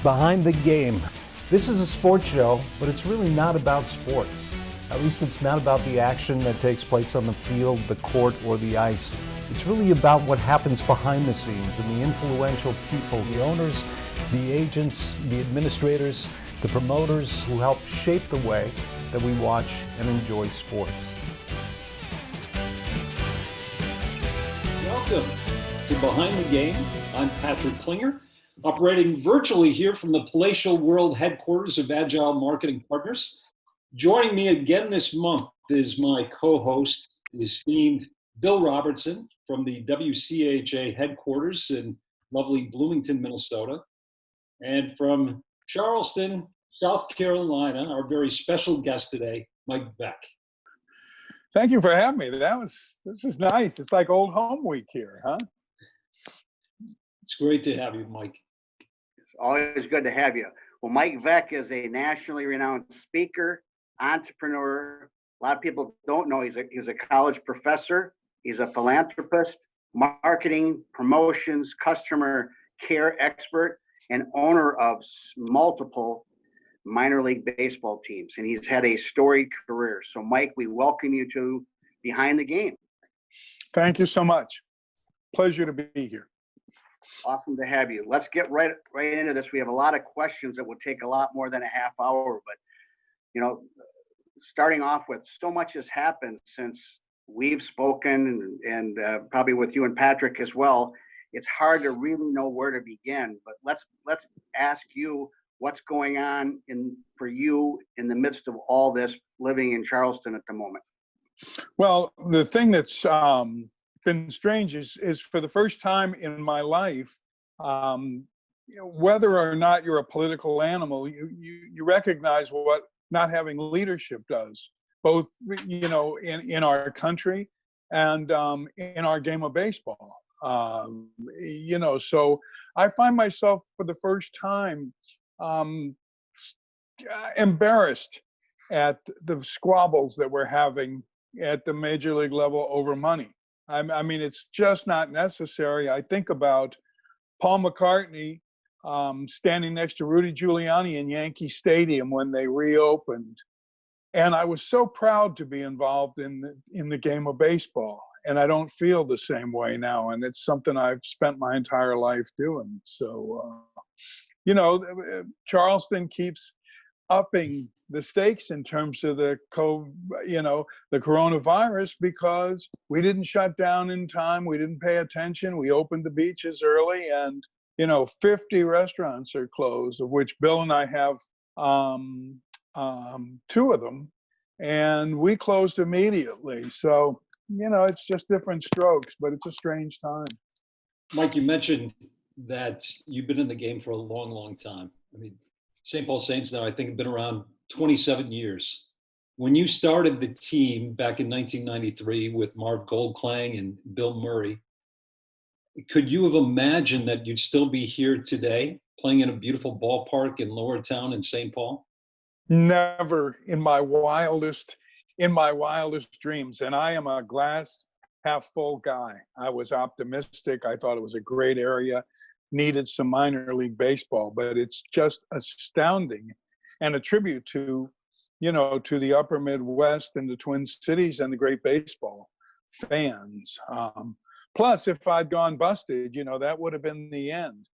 Behind the Game. This is a sports show, but it's really not about sports. At least it's not about the action that takes place on the field, the court, or the ice. It's really about what happens behind the scenes and the influential people, the owners, the agents, the administrators, the promoters who help shape the way that we watch and enjoy sports. Welcome to Behind the Game. I'm Patrick Klinger, operating virtually here from the palatial world headquarters of Agile Marketing Partners. Joining me again this month is my co-host, the esteemed Bill Robertson from the WCHA headquarters in lovely Bloomington, Minnesota. And from Charleston, South Carolina, our very special guest today, Mike Veeck. Thank you for having me. This is nice. It's like old home week here, huh? It's great to have you, Mike. It's always good to have you. Well, Mike Veeck is a nationally renowned speaker, entrepreneur. A lot of people don't know he's a college professor. He's a philanthropist, marketing, promotions, customer care expert, and owner of multiple minor league baseball teams. And he's had a storied career. So, Mike, we welcome you to Behind the Game. Thank you so much. Pleasure to be here. Awesome to have you. Let's get right into this. We have a lot of questions that will take a lot more than a half hour, but starting off with, so much has happened since we've spoken, and probably with you and Patrick as well. It's hard to really know where to begin, but let's ask you what's going on for you in the midst of all this, living in Charleston at the moment. Well, the thing that's been strange is for the first time in my life, whether or not you're a political animal, you recognize what not having leadership does, both in our country and in our game of baseball. So I find myself for the first time embarrassed at the squabbles that we're having at the major league level over money. I mean, it's just not necessary. I think about Paul McCartney standing next to Rudy Giuliani in Yankee Stadium when they reopened. And I was so proud to be involved in the game of baseball. And I don't feel the same way now. And it's something I've spent my entire life doing. So, Charleston keeps upping the stakes in terms of the coronavirus, because we didn't shut down in time. We didn't pay attention. We opened the beaches early, and 50 restaurants are closed, of which Bill and I have 2 of them, and we closed immediately. So it's just different strokes, but it's a strange time. Mike, you mentioned that you've been in the game for a long, long time. I mean, St. Paul Saints now, I think, have been around 27 years. When you started the team back in 1993 with Marv Goldklang and Bill Murray, could you have imagined that you'd still be here today, playing in a beautiful ballpark in Lower Town in St. Paul? Never in my wildest dreams. And I am a glass half full guy. I was optimistic. I thought it was a great area, needed some minor league baseball, but it's just astounding, and a tribute to the upper Midwest and the Twin Cities and the great baseball fans. Plus, if I'd gone busted, that would have been the end.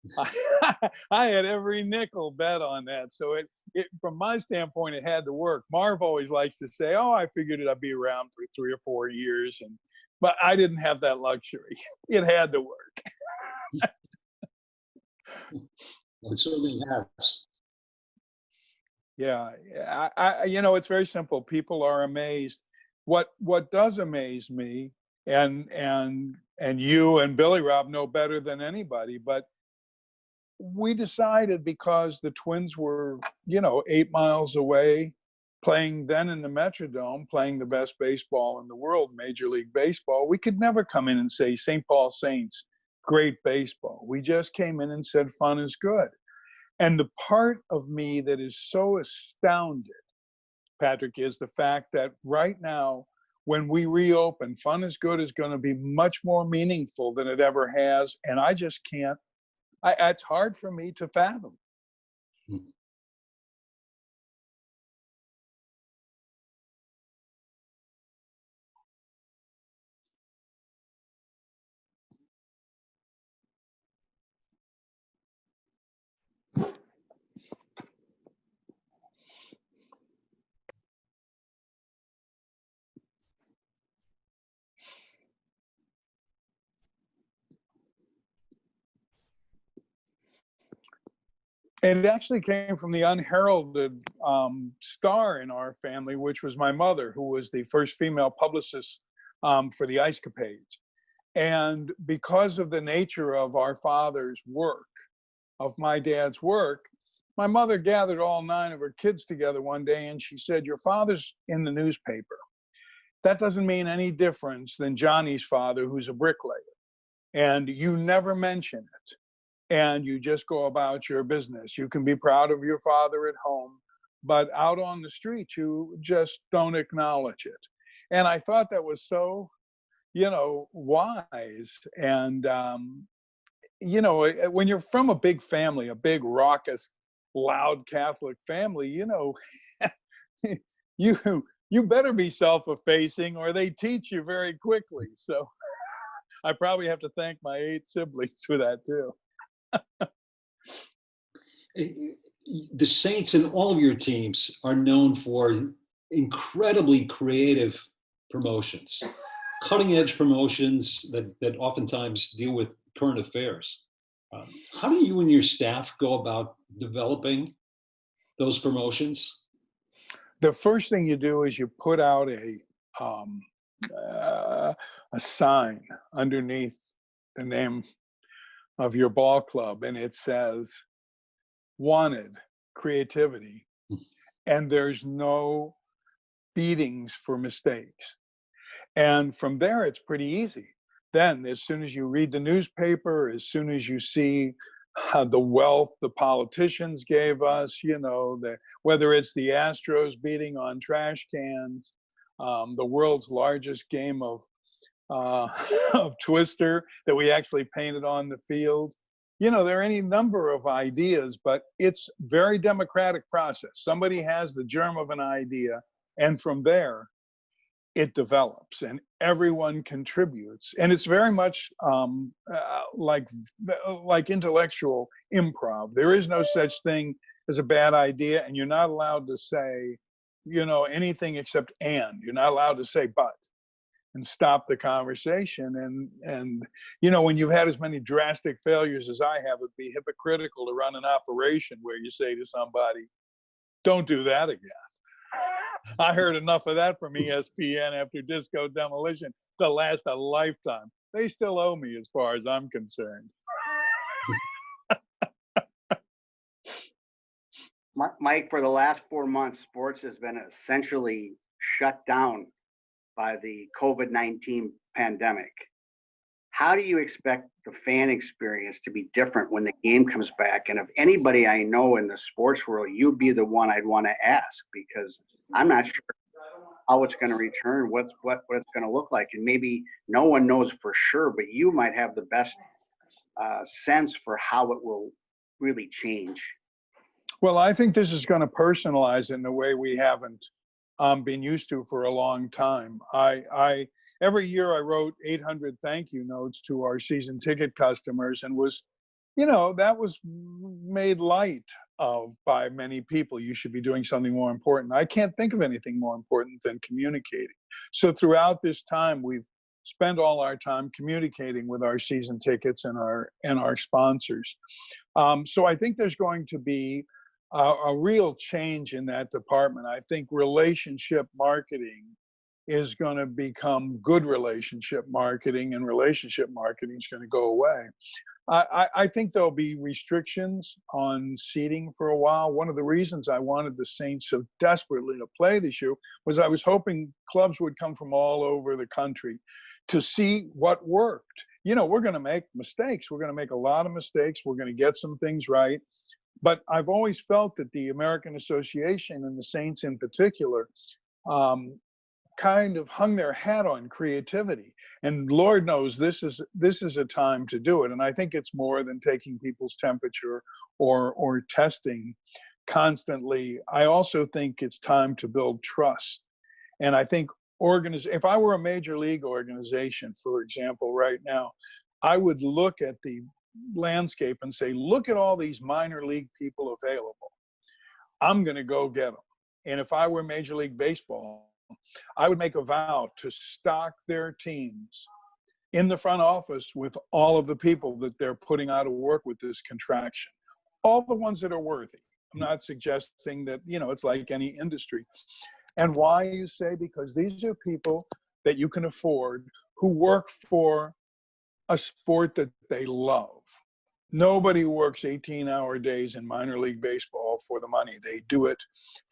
I had every nickel bet on that. So it from my standpoint, it had to work. Marv always likes to say, "Oh, I figured I'd be around for 3 or 4 years," but I didn't have that luxury. It had to work. Well, it certainly has. Yeah, it's very simple. People are amazed. What does amaze me, and you and Billy Rob know better than anybody, but we decided, because the Twins were 8 miles away, playing then in the Metrodome, playing the best baseball in the world, Major League Baseball, we could never come in and say St. Paul Saints, great baseball. We just came in and said fun is good. And the part of me that is so astounded, Patrick, is the fact that right now, when we reopen, fun is good is going to be much more meaningful than it ever has. And I just can't, it's hard for me to fathom Mm. And it actually came from the unheralded star in our family, which was my mother, who was the first female publicist for the Ice Capades. And because of the nature of our father's work, of my dad's work, my mother gathered all 9 of her kids together one day and she said, "Your father's in the newspaper. That doesn't mean any difference than Johnny's father, who's a bricklayer. And you never mention it. And you just go about your business. You can be proud of your father at home, but out on the street, you just don't acknowledge it." And I thought that was so, wise. And, when you're from a big family, a big, raucous, loud Catholic family, you better be self-effacing or they teach you very quickly. So I probably have to thank my 8 siblings for that too. The Saints and all of your teams are known for incredibly creative promotions, cutting edge promotions that oftentimes deal with current affairs. How do you and your staff go about developing those promotions? The first thing you do is you put out a sign underneath the name of your ball club, and it says, "Wanted creativity," and there's no beatings for mistakes. And from there, it's pretty easy. Then, as soon as you read the newspaper, as soon as you see the wealth the politicians gave us, whether it's the Astros beating on trash cans, the world's largest game of of Twister that we actually painted on the field. There are any number of ideas, but it's very democratic process. Somebody has the germ of an idea, and from there, it develops, and everyone contributes. And it's very much like intellectual improv. There is no such thing as a bad idea, and you're not allowed to say, anything except "and." You're not allowed to say "but," and stop the conversation. And when you've had as many drastic failures as I have, it'd be hypocritical to run an operation where you say to somebody, "Don't do that again." I heard enough of that from ESPN after Disco Demolition to last a lifetime. They still owe me as far as I'm concerned. Mike, for the last 4 months, sports has been essentially shut down by the COVID-19 pandemic. How do you expect the fan experience to be different when the game comes back? And if anybody I know in the sports world, you'd be the one I'd want to ask, because I'm not sure how it's going to return, what it's going to look like. And maybe no one knows for sure, but you might have the best sense for how it will really change. Well, I think this is going to personalize in a way we haven't been used to for a long time. Every year I wrote 800 thank you notes to our season ticket customers, and that was made light of by many people. You should be doing something more important. I can't think of anything more important than communicating. So throughout this time, we've spent all our time communicating with our season tickets and our sponsors. So I think there's going to be a real change in that department. I think relationship marketing is going to become good relationship marketing, and relationship marketing is going to go away. I think there'll be restrictions on seating for a while. One of the reasons I wanted the Saints so desperately to play this year was I was hoping clubs would come from all over the country to see what worked. We're going to make mistakes. We're going to make a lot of mistakes. We're going to get some things right. But I've always felt that the American Association, and the Saints in particular, kind of hung their hat on creativity. And Lord knows this is a time to do it. And I think it's more than taking people's temperature or testing constantly. I also think it's time to build trust. And I think if I were a major league organization, for example, right now, I would look at the landscape and say, look at all these minor league people available. I'm going to go get them. And if I were Major League Baseball, I would make a vow to stock their teams in the front office with all of the people that they're putting out of work with this contraction. All the ones that are worthy. I'm not suggesting that, it's like any industry. And why, you say? Because these are people that you can afford who work for a sport that they love. Nobody works 18-hour days in minor league baseball for the money. They do it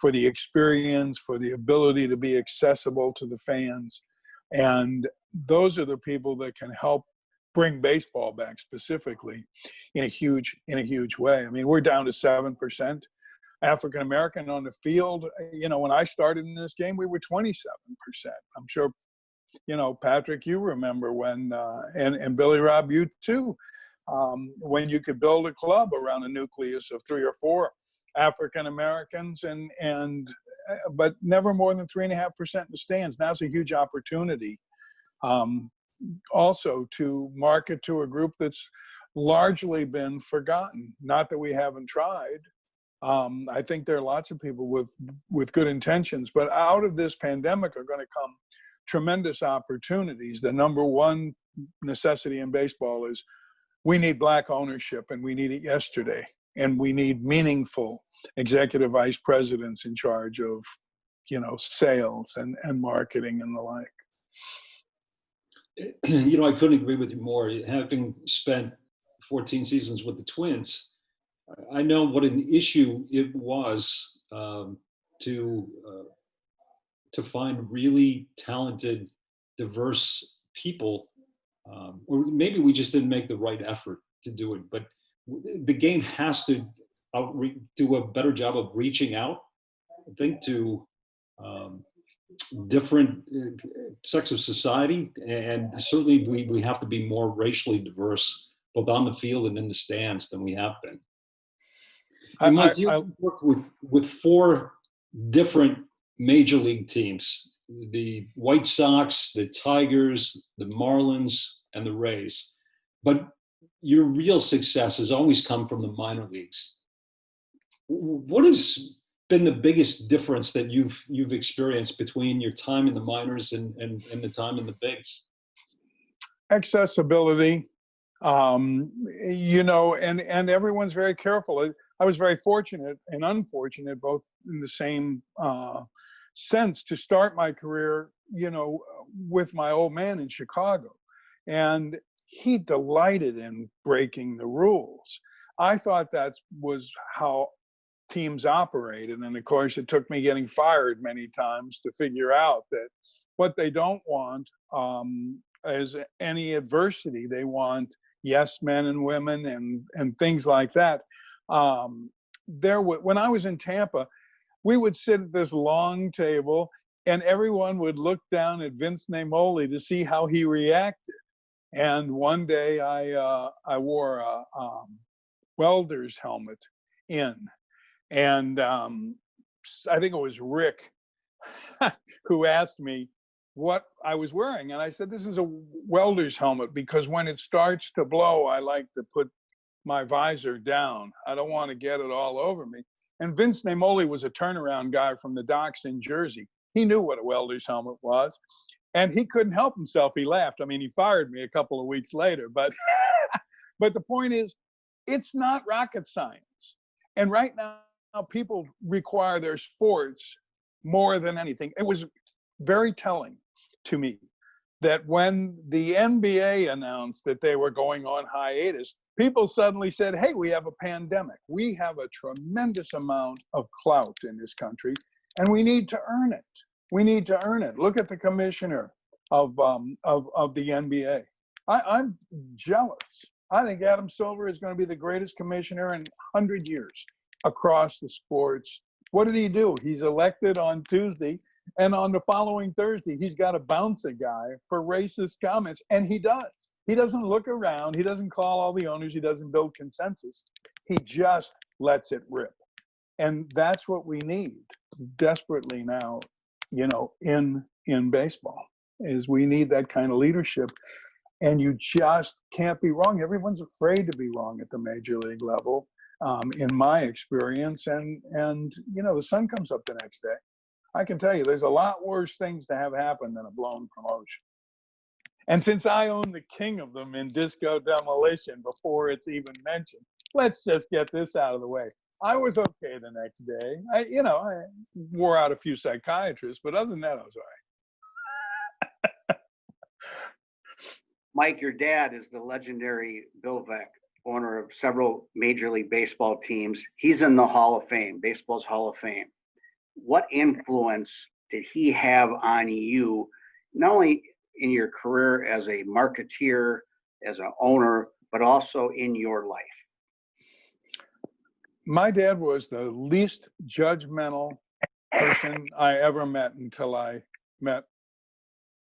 for the experience, for the ability to be accessible to the fans. And those are the people that can help bring baseball back specifically in a huge way. I mean, we're down to 7% African American on the field. When I started in this game, we were 27%. I'm sure, Patrick, you remember when, and Billy Rob, you too, when you could build a club around a nucleus of 3 or 4 African Americans, but never more than 3.5% in the stands. Now's a huge opportunity, also to market to a group that's largely been forgotten. Not that we haven't tried. I think there are lots of people with good intentions, but out of this pandemic are going to come tremendous opportunities. The number one necessity in baseball is we need Black ownership, and we need it yesterday. And we need meaningful executive vice presidents in charge of, sales and marketing and the like. I couldn't agree with you more. Having spent 14 seasons with the Twins, I know what an issue it was to find really talented, diverse people, or maybe we just didn't make the right effort to do it. But the game has to do a better job of reaching out, I think, to different sects of society, and certainly we have to be more racially diverse, both on the field and in the stands, than we have been. And Mike, you worked with 4 different major league teams: the White Sox, the Tigers, the Marlins, and the Rays. But your real success has always come from the minor leagues. What has been the biggest difference that you've experienced between your time in the minors and the time in the bigs? Accessibility, and everyone's very careful. I was very fortunate and unfortunate, both in the same sense, to start my career, with my old man in Chicago. And he delighted in breaking the rules. I thought that was how teams operated. And of course, it took me getting fired many times to figure out that what they don't want is any adversity. They want yes men and women and things like that. When I was in Tampa, we would sit at this long table and everyone would look down at Vince Naimoli to see how he reacted. And one day I wore a welder's helmet in, and I think it was Rick who asked me what I was wearing. And I said, this is a welder's helmet because when it starts to blow, I like to put my visor down. I don't want to get it all over me. And Vince Naimoli was a turnaround guy from the docks in Jersey. He knew what a welder's helmet was, and he couldn't help himself. He laughed. I mean, he fired me a couple of weeks later, but the point is, it's not rocket science. And right now, people require their sports more than anything. It was very telling to me that when the NBA announced that they were going on hiatus, people suddenly said, hey, we have a pandemic. We have a tremendous amount of clout in this country, and we need to earn it. We need to earn it. Look at the commissioner of the NBA. I'm jealous. I think Adam Silver is going to be the greatest commissioner in 100 years across the sports. What did he do? He's elected on Tuesday, And on the following Thursday, he's got to bounce a guy for racist comments. And he does. He doesn't look around. He doesn't call all the owners. He doesn't build consensus. He just lets it rip. And that's what we need desperately now, in baseball, is we need that kind of leadership. And you just can't be wrong. Everyone's afraid to be wrong at the major league level, in my experience. And the sun comes up the next day. I can tell you, there's a lot worse things to have happen than a blown promotion. And since I own the king of them in Disco Demolition before it's even mentioned, let's just get this out of the way. I was okay the next day. I wore out a few psychiatrists, but other than that, I was all right. Mike, your dad is the legendary Bill Veeck, owner of several Major League Baseball teams. He's in the Hall of Fame, baseball's Hall of Fame. What influence did he have on you, not only in your career as a marketeer, as an owner, but also in your life? My dad was the least judgmental person I ever met until I met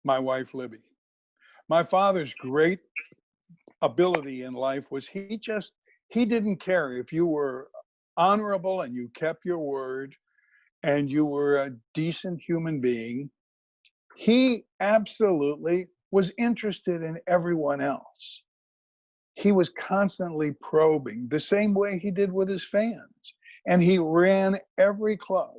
my wife, Libby. My father's great ability in life was he didn't care if you were honorable and you kept your word and you were a decent human being. He absolutely was interested in everyone else. He was constantly probing the same way he did with his fans. And he ran every club,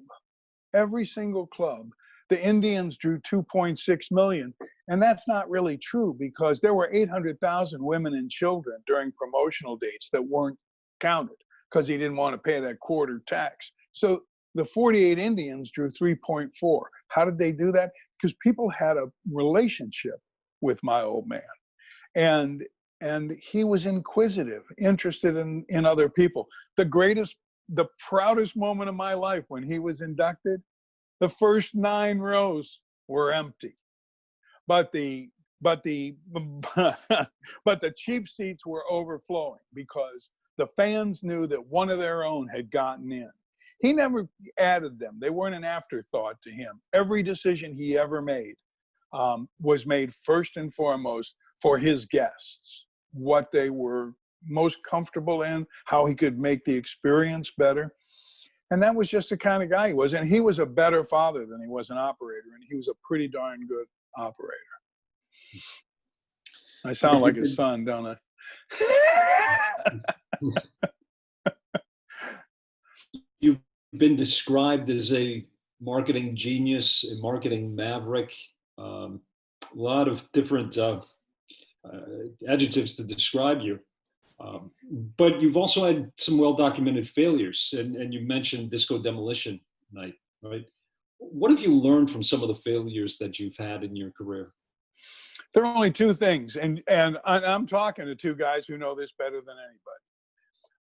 every single club. The Indians drew 2.6 million. And that's not really true because there were 800,000 women and children during promotional dates that weren't counted because he didn't want to pay that quarter tax. So the 48 Indians drew 3.4. How did they do that? Because people had a relationship with my old man. And he was inquisitive, interested in other people. The proudest moment of my life when he was inducted, the first 9 rows were empty. But the cheap seats were overflowing because the fans knew that one of their own had gotten in. He never added them. They weren't an afterthought to him. Every decision he ever made was made first and foremost for his guests, what they were most comfortable in, how he could make the experience better. And that was just the kind of guy he was. And he was a better father than he was an operator. And he was a pretty darn good operator. I sound like his son, don't I? You've been described as a marketing genius, a marketing maverick, a lot of different adjectives to describe you. But you've also had some well-documented failures, and you mentioned Disco Demolition Night, right? What have you learned from some of the failures that you've had in your career? There are only 2 things, and I'm talking to 2 guys who know this better than anybody.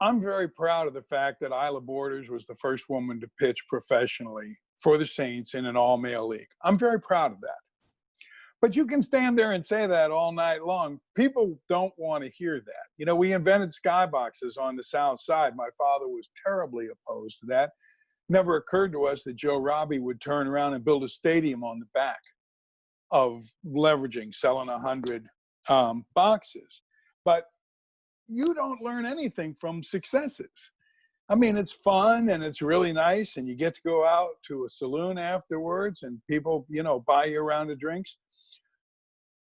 I'm very proud of the fact that Isla Borders was the first woman to pitch professionally for the Saints in an all-male league. I'm very proud of that. But you can stand there and say that all night long. People don't want to hear that. We invented skyboxes on the South Side. My father was terribly opposed to that. Never occurred to us that Joe Robbie would turn around and build a stadium on the back of leveraging, selling 100 boxes. But you don't learn anything from successes. I mean, it's fun and it's really nice, and you get to go out to a saloon afterwards and people, buy you a round of drinks.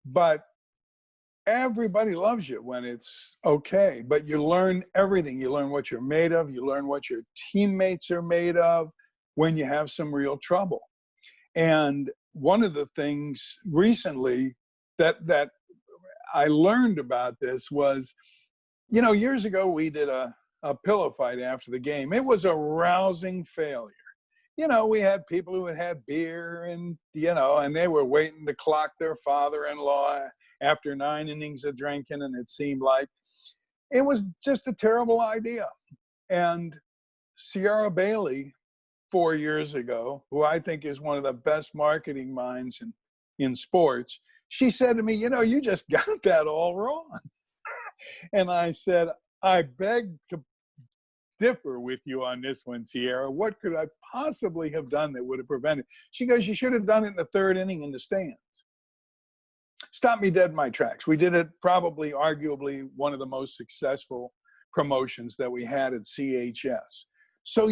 But everybody loves you when it's okay. But you learn everything. You learn what you're made of. You learn what your teammates are made of when you have some real trouble. And one of the things recently that I learned about this was, years ago we did a pillow fight after the game. It was a rousing failure. We had people who had had beer and they were waiting to clock their father-in-law after 9 innings of drinking, and it seemed like it was just a terrible idea. And Sierra Bailey, 4 years ago, who I think is one of the best marketing minds in sports, she said to me, you just got that all wrong. And I said, I beg to differ with you on this one, Sierra. What could I possibly have done that would have prevented? She goes, you should have done it in the third inning in the stands. Stopped me dead in my tracks. We did it probably, arguably, one of the most successful promotions that we had at CHS. So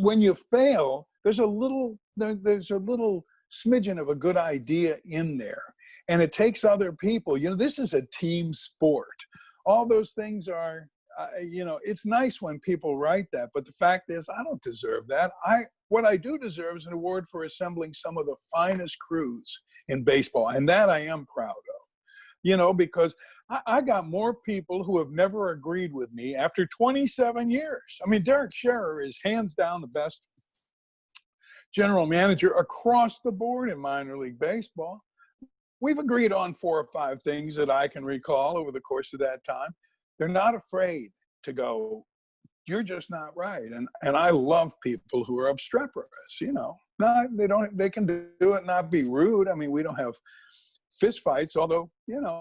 when you fail, there's a little smidgen of a good idea in there, and it takes other people. This is a team sport. All those things are, it's nice when people write that, but the fact is, I don't deserve that. What I do deserve is an award for assembling some of the finest crews in baseball, and that I am proud of. Because I got more people who have never agreed with me after 27 years. I mean, Derek Scherer is hands down the best general manager across the board in minor league baseball. We've agreed on 4 or 5 things that I can recall over the course of that time. They're not afraid to go, you're just not right. And I love people who are obstreperous, they can do it, not be rude. I mean, we don't have fist fights, although,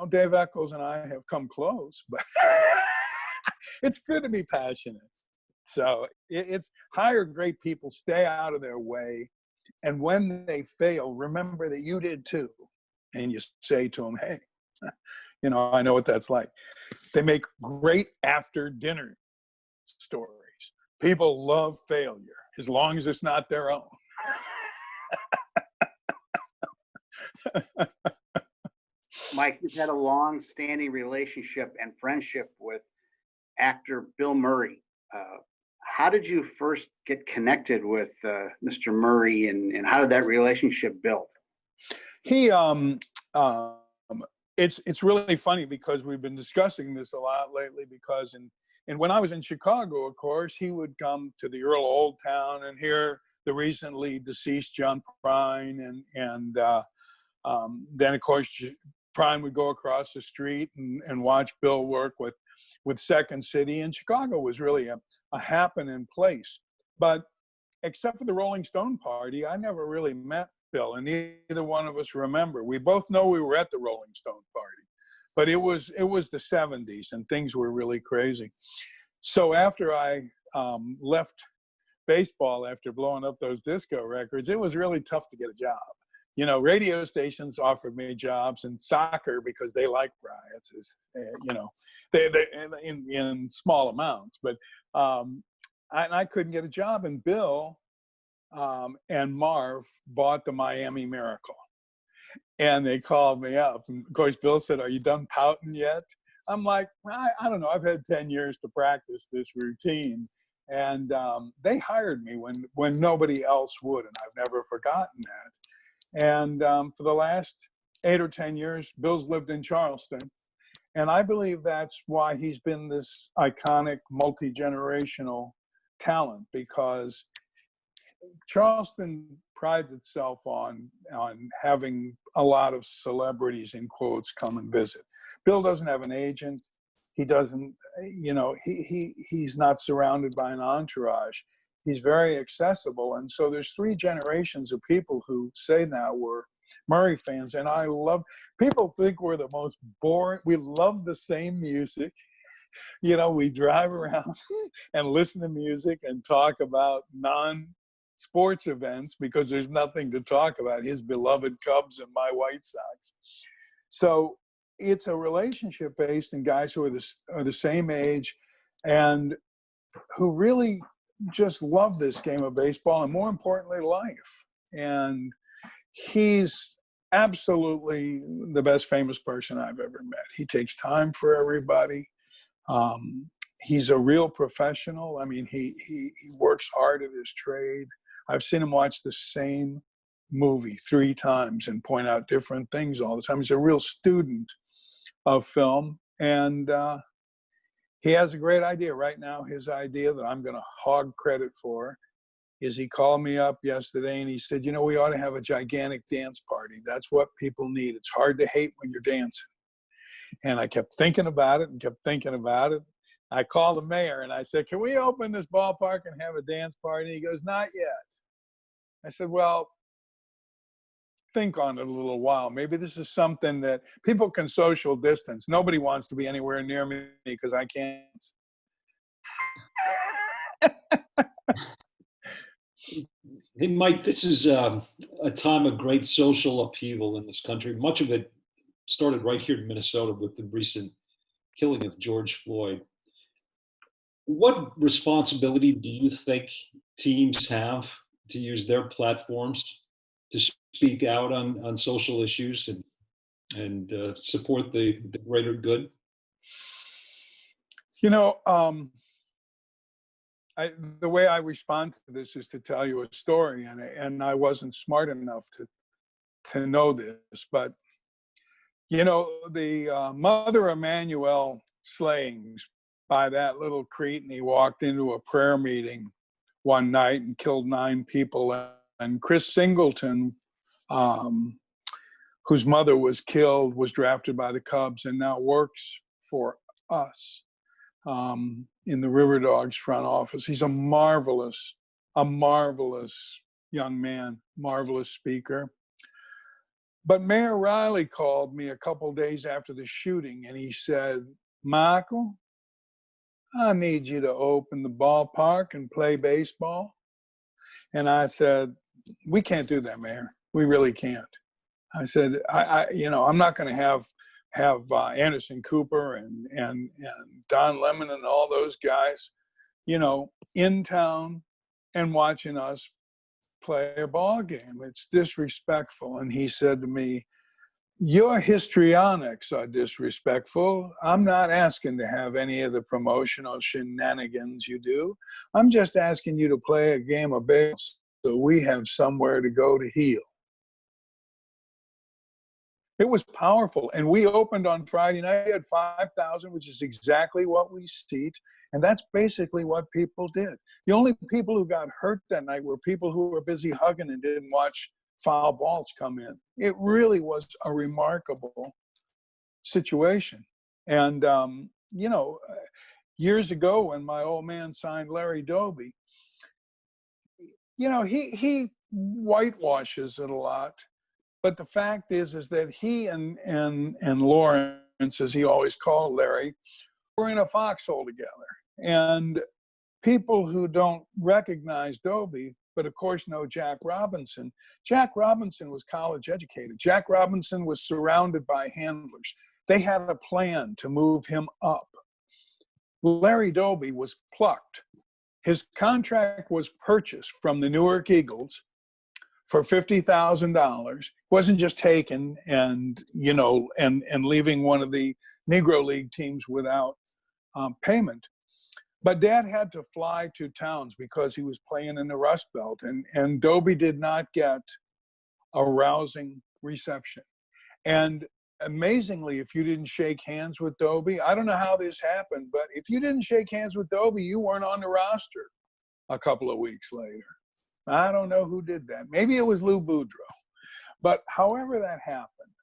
Dave Eccles and I have come close, but it's good to be passionate. So it's hire great people, stay out of their way. And when they fail, remember that you did too. And you say to them, hey, I know what that's like. They make great after dinner stories. People love failure as long as it's not their own. Mike, you've had a long-standing relationship and friendship with actor Bill Murray. How did you first get connected with Mr. Murray, and how did that relationship build? He, it's really funny because we've been discussing this a lot lately, because and when I was in Chicago, of course, he would come to the Earl of Old Town and hear the recently deceased John Prine, and then of course Prine would go across the street and watch Bill work with Second City, and Chicago was really a happening place. But except for the Rolling Stone party, I never really met Bill, and neither one of us remember. We both know we were at the Rolling Stone party, but it was the 70s and things were really crazy. So after I left baseball, after blowing up those disco records, it was really tough to get a job. Radio stations offered me jobs, and soccer, because they like riots, they in small amounts, but I couldn't get a job. And Bill and Marv bought the Miami Miracle, and they called me up. And of course, Bill said, "Are you done pouting yet?" I'm like, I don't know. I've had 10 years to practice this routine, and they hired me when nobody else would, and I've never forgotten that. And for the last 8 or 10 years, Bill's lived in Charleston. And I believe that's why he's been this iconic, multi-generational talent, because Charleston prides itself on having a lot of celebrities, in quotes, come and visit. Bill doesn't have an agent. He doesn't, he's not surrounded by an entourage. He's very accessible. And so there's 3 generations of people who say now we're Murray fans. And I love, people think we're the most boring. We love the same music. We drive around and listen to music and talk about non-sports events because there's nothing to talk about, his beloved Cubs and my White Sox. So it's a relationship based in guys who are the same age and who really just love this game of baseball, and more importantly, life. And he's absolutely the best famous person I've ever met. He takes time for everybody. He's a real professional. I mean, he works hard at his trade. I've seen him watch the same movie 3 times and point out different things all the time. He's a real student of film, and he has a great idea right now. His idea that I'm going to hog credit for is he called me up yesterday and he said, we ought to have a gigantic dance party. That's what people need. It's hard to hate when you're dancing. And I kept thinking about it and kept thinking about it. I called the mayor and I said, can we open this ballpark and have a dance party? He goes, not yet. I said, well, think on it a little while. Maybe this is something that people can social distance. Nobody wants to be anywhere near me because I can't. Hey, Mike, this is a time of great social upheaval in this country. Much of it started right here in Minnesota with the recent killing of George Floyd. What responsibility do you think teams have to use their platforms to speak out on social issues and support the greater good? You know, the way I respond to this is to tell you a story, and I wasn't smart enough to know this, but you know, the Mother Emanuel slayings by that little cretin. He walked into a prayer meeting one night and killed 9 people, and Chris Singleton, whose mother was killed, was drafted by the Cubs and now works for us in the River Dogs front office. He's a marvelous young man, marvelous speaker. But Mayor Riley called me a couple days after the shooting, and he said, "Michael, I need you to open the ballpark and play baseball." And I said, "We can't do that, Mayor. We really can't." I said, I'm not going to have Anderson Cooper and Don Lemon and all those guys, in town and watching us play a ball game. It's disrespectful. And he said to me, "Your histrionics are disrespectful. I'm not asking to have any of the promotional shenanigans you do. I'm just asking you to play a game of baseball so we have somewhere to go to heal." It was powerful. And we opened on Friday night at 5,000, which is exactly what we seat. And that's basically what people did. The only people who got hurt that night were people who were busy hugging and didn't watch foul balls come in. It really was a remarkable situation. And, years ago when my old man signed Larry Doby, he whitewashes it a lot. But the fact is that he and Lawrence, as he always called Larry, were in a foxhole together. And people who don't recognize Doby, but of course know Jack Robinson. Jack Robinson was college educated. Jack Robinson was surrounded by handlers. They had a plan to move him up. Larry Doby was plucked. His contract was purchased from the Newark Eagles for $50,000. Wasn't just taken and leaving one of the Negro League teams without payment. But Dad had to fly to towns because he was playing in the Rust Belt, and Doby did not get a rousing reception. And amazingly, if you didn't shake hands with Doby, I don't know how this happened, but if you didn't shake hands with Doby, you weren't on the roster a couple of weeks later. I don't know who did that. Maybe it was Lou Boudreau. But however that happened,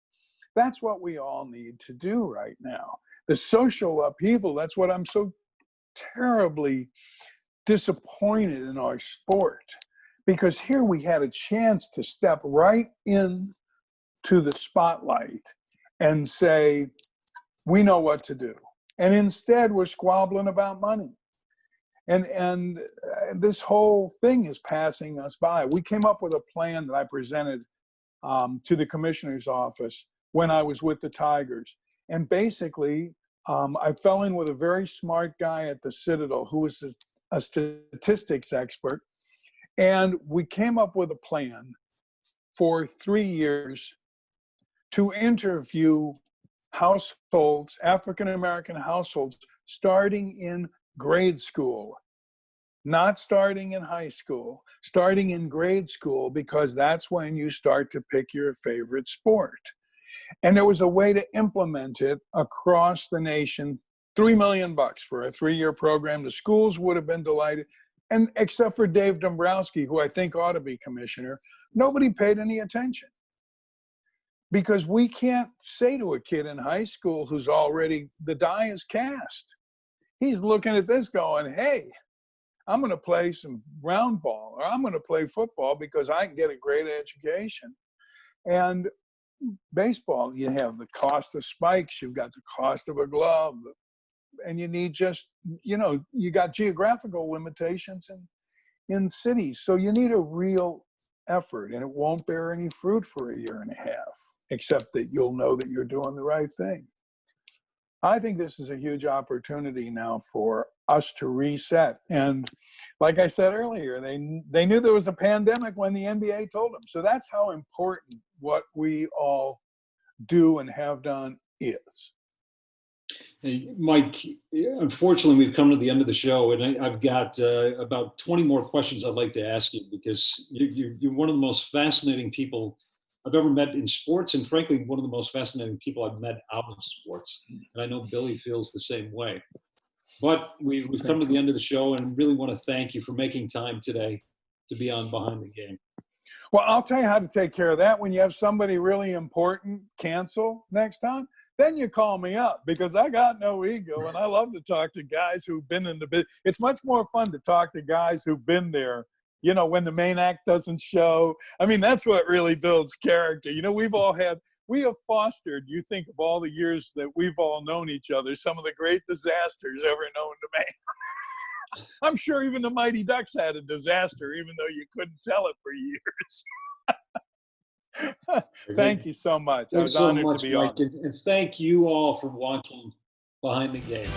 that's what we all need to do right now. The social upheaval, that's what I'm so terribly disappointed in our sport. Because here we had a chance to step right in to the spotlight and say, we know what to do. And instead, we're squabbling about money. And this whole thing is passing us by. We came up with a plan that I presented to the commissioner's office when I was with the Tigers. And basically, I fell in with a very smart guy at the Citadel who was a statistics expert. And we came up with a plan for 3 years to interview households, African-American households, starting in grade school, not starting in high school, starting in grade school, because that's when you start to pick your favorite sport. And there was a way to implement it across the nation, $3 million for a 3-year program. The schools would have been delighted. And except for Dave Dombrowski, who I think ought to be commissioner, nobody paid any attention. Because we can't say to a kid in high school who's already, the die is cast. He's looking at this going, hey, I'm going to play some round ball, or I'm going to play football because I can get a great education. And baseball, you have the cost of spikes, you've got the cost of a glove, and you need just, you got geographical limitations in cities. So you need a real effort, and it won't bear any fruit for a year and a half, except that you'll know that you're doing the right thing. I think this is a huge opportunity now for us to reset. And like I said earlier, they knew there was a pandemic when the NBA told them. So that's how important what we all do and have done is. Hey, Mike, unfortunately, we've come to the end of the show, and I've got about 20 more questions I'd like to ask you, because you're one of the most fascinating people I've ever met in sports, and frankly, one of the most fascinating people I've met out of sports. And I know Billy feels the same way. But we've come to the end of the show, and really want to thank you for making time today to be on Behind the Game. Well, I'll tell you how to take care of that. When you have somebody really important cancel next time, then you call me up, because I got no ego, and I love to talk to guys who've been in the business. It's much more fun to talk to guys who've been there, when the main act doesn't show. I mean, that's what really builds character. We have fostered, you think of all the years that we've all known each other, some of the great disasters ever known to man. I'm sure even the Mighty Ducks had a disaster, even though you couldn't tell it for years. Thank you so much. I was honored to be on. Mike, and thank you all for watching Behind the Game.